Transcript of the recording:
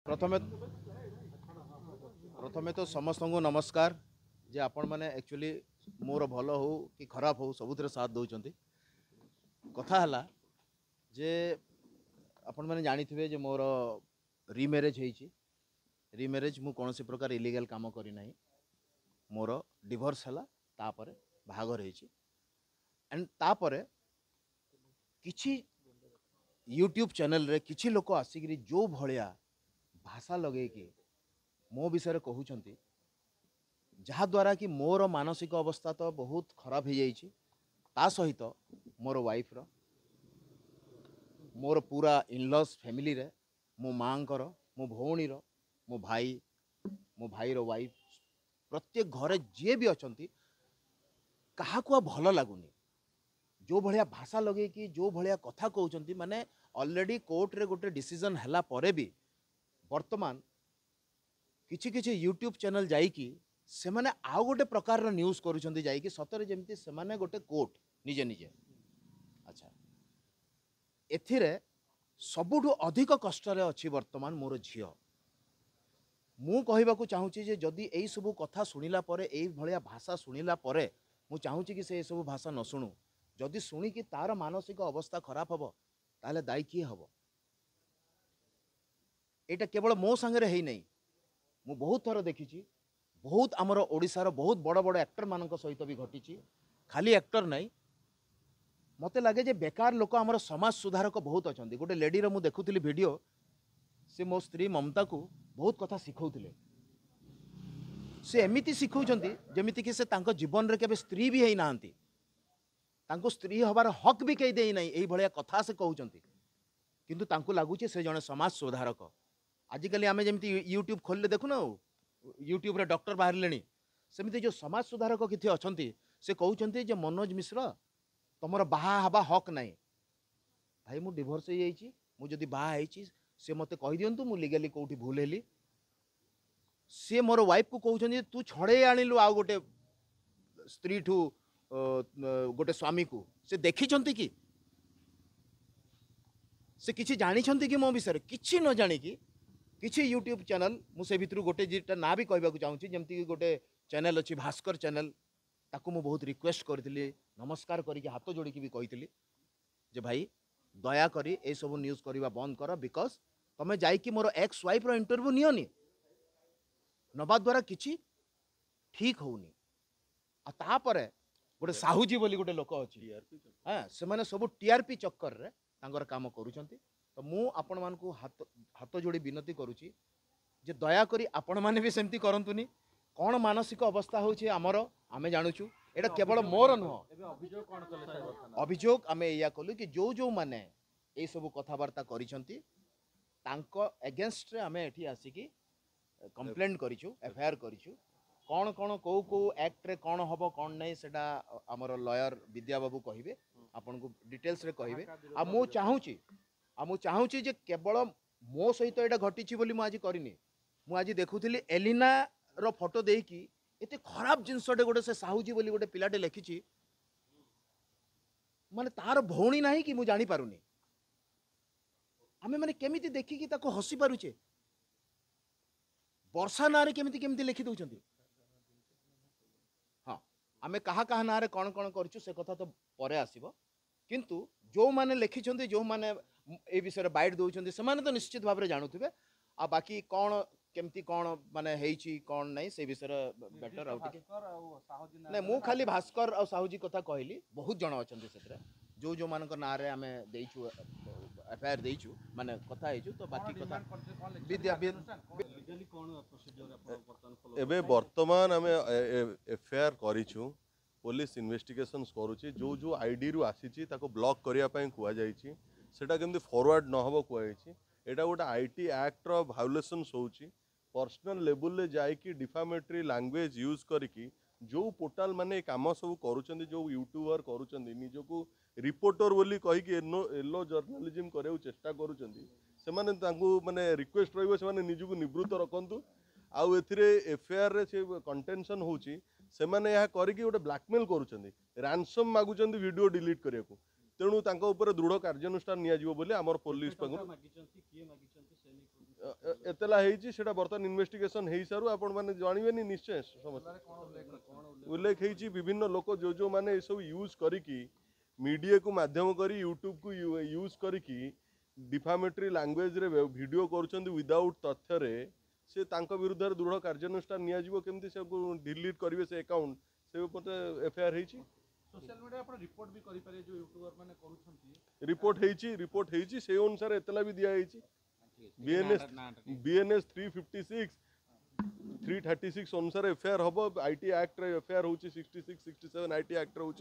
प्रथमे प्रथमे तो समस्त को नमस्कार जे आपण मैंने एक्चुअली मोर भल हो कि खराब हो सबुथ साथ दौरान कथा है जे आपण मैंने जानी थे जे मोर रिमेरेज होती रिमेरेज मु कौन सी प्रकार इलीगल काम करना मोर डिवोर्स है तापर बाहागर एंड तापर किछि यूट्यूब चैनल रे किछि लोक आसिक जो भलिया भाषा लगे कि मो विषय कहते जहाद्वारा कि मोर मानसिक अवस्था तो बहुत खराब हो जाइए ता सहित मोर वाइफ रो मोर पूरा इनलॉस फैमिली रे मो माँ मो भौणी मो भाई रो वाइफ प्रत्येक घरे जे भी अच्छा क्या भल लगुनि जो भाया भाषा लगे कि जो भाया कथा कहते माने ऑलरेडी कोर्ट रे गोटे डिसीजन हैला परे भी वर्तमान किछि किछि यूट्यूब चैनल जाइकी से माने आउ गोटे प्रकार न्यूज करुछंती जाइकी सतरे जेमती से माने गोटे कोर्ट निजे निजे अच्छा एथिरे सबुठु अधिक कष्ट रे अछि वर्तमान मोर झियो मु कहबाकू चाहूची जे जदि एई सबु कथा सुनिला परे एई भलिया भाषा सुनिला परे मु चाहूची कि से सबु भाषा न सुनु जदि सुनी कि तार मानसिक अवस्था खराब हबो ताले दायी किए हबो एटा केवल मो संगे हेई नहीं मु बहुत थर देखी बहुत आमर ओडिशार बहुत बड़ बड़ एक्टर मानक सहित भी घटी खाली एक्टर नहीं मते लगे जे बेकार लोक आमर समाज सुधारक बहुत अच्छा गोटे लेडीर मु देखुली वीडियो से मो स्त्री ममता को बहुत कथा शिखौले से एमिति शिखौचंती जेमिति कि से तांको जीवन रे केबे स्त्री भी हेई नांती तांको स्त्री हबार हक भी कई देई नहीं एई भलिया कथा से कहउचंती किंतु तांको लागुचे से जने समाज सुधारक आजिकल आम जमी यूट्यूब खोलले देखुना यूट्यूब रे डॉक्टर बाहर लेनी सेमिति जो समाज सुधारक किथे अछंती से कहउचंती जे मनोज मिश्र तमर बाहा हबा हक नहीं भाई मु डिवोर्स हो जाइए मु जदि बाहा होइछि से मते कहि दियंतु मु लीगली कोठी भूल हेली से मोर वाइफ को कहउचंती तू छड़े आनिलु आ गोटे स्त्री ठू गोटे स्वामी को से देखिछंती कि से किछि जानिछंती कि मो विषय किछि न जानी कि किछि यूट्यूब चैनल मुझे भितर गोटे जीटा ना भी कहबाक चाहूँगी जमती कि गोटे चैनल अच्छी भास्कर चैनल ताकू मु बहुत रिक्वेस्ट करी नमस्कार करके हाथ जोड़िकी भी कही जे भाई दया करी ए सब न्यूज करवा बंद कर बिकज तुम जाइकी मोर एक्स वाइफ रो इंटरव्यू नियोनी नबा द्वारा किछि ठीक होनी आ तापरे गोटे साहुजी बोली गोटे लोक अच्छी हाँ से माने सब टीआरपी चक्कर रे तांकर काम करूछंती तो मु आपण मानकु हाथ जोड़ी विनती करुची जे दया करी आपण माने भी सेमती करंतुनी कौन मानसिक अवस्था होछि आमर आमे जानुछु एटा केवल मोर नुह अभियोग आमे या कलु कि जो जो माने ए सब कथावार्ता करिसंती तांको अगेंस्ट रे आमे एठी आसिकी कंप्लेंट करिछु एफआईआर करिछु कौन कौन कौ कौ एक्ट रे कौन हबो कौन नहीं सेटा आमर लॉयर विद्या बाबू कहिबे आपन को डिटेल्स रे कहिबे आ मु चाहूची जे केवल मो सहित एटा घटी बोली मु आज करनी मु आज देखुली एलिना रो फोटो देकी एते खराब जिनसटे गोटे से साहुजी बोली गोटे पिलाटे लिखिची माने तार भौणी नाही कि मु जानी पारुनी आमे माने केमिति देखिकी ताको हसी पारुचे वर्षा नारे केमिति केमिति लिखि दउचंती हाँ आमे कहा कहा नारे कौन कौन करछु से कथा तो परे आसीबो किंतु जो माने लिखिछंती जो माने ए विषय बाइट दउचंती से माने तो निश्चित भाव रे जानुथिबे आ बाकी कौन केमती कौन माने हेइची कौन नहीं से विषय बेटर आउ टिके नै मु खाली भास्कर आ साहुजी कथा कहली बहुत जण अछंती सेतरे जो जो मानक नारे आमे देइछु एफआईआर देइछु माने कथा हेइछु तो बाकी कथा विद्या लीगली कोन प्रोसीजर अपन वर्तमान फॉलो एबे वर्तमान आमे एफआईआर करिछु पुलिस इन्वेस्टिगेशन करुची जो जो आईडी रु आसीची ताको ब्लॉक करिया पई कुआ जाईची सेटा केमती फॉरवर्ड न हबो कुआ जाईची एटा गोटे आईटी एक्ट रो वायोलेशंस होची पर्सनल लेवल ले जाईकी डिफामेटरी लैंग्वेज यूज करिकी जो पोर्टल माने काम सब करूचंदी जो यूट्यूबर करूचंदी निजो को रिपोर्टर बोली कहि कि एलो जर्नलिज्म करे चेष्टा करूचंदी से माने तांको माने रिक्वेस्ट रहइबो से माने निजो को निवृत्त रखंतु आउ एथिरे एफआईआर रे से कंटेंशन होची से माने यह करिकी गोटे ब्लैकमेल करूचंदी रैंसम मागुचंदी वीडियो डिलीट करिया को तेणु तांको ऊपर दृढ़ कार्यानुष्ठान निया जिवो बोली हमर पुलिस एतला ହେଇଛି ସେଟା ବର୍ତ୍ତମାନ ଇନଭେଷ୍ଟିଗେସନ ହେଇସାରୁ ଆପଣ ମାନେ ଜାଣିବେନି ନିଶ୍ଚୟ ସମସ୍ତେ ଉଲ୍ଲେଖ ହେଇଛି ବିଭିନ୍ନ ଲୋକ ଯୋଉ ମାନେ ଏସବୁ ୟୁଜ୍ କରିକି ମିଡ଼ିଆକୁ ମାଧ୍ୟମ କରି ୟୁଟ୍ୟୁବକୁ ୟୁଜ୍ କରିକି ଡିଫାମେଟରୀ ଲାଙ୍ଗୁଏଜରେ ଭିଡ଼ିଓ କରୁଛନ୍ତି ୱିଦାଉଟ୍ ତଥ୍ୟରେ ସେ ତାଙ୍କ ବିରୁଦ୍ଧରେ ଦୃଢ଼ କାର୍ଯ୍ୟାନୁଷ୍ଠାନ ନିଆଯିବ କେମିତି ସେକୁ ଡିଲିଟ୍ କରିବେ ସେ ଆକାଉଣ୍ଟ ସେ ଉପରେ ଏଫଆଇଆର ହେଇଛି सोशल मीडिया पर रिपोर्ट भी करि पारे जो यूट्यूबर माने करूछंती रिपोर्ट ହେଇଛି ସେଇ ଅନୁସାରେ ଏତଲା ବି ଦିଆ ହେଇଛି BNS 356 336 ଅନୁସାରେ ଏଫଆଇଆର ହବ ଆଇଟି ଆକ୍ଟ ରେ ଏଫଆଇଆର ହଉଛି 66 67 ଆଇଟି ଆକ୍ଟ ରେ ହଉଛି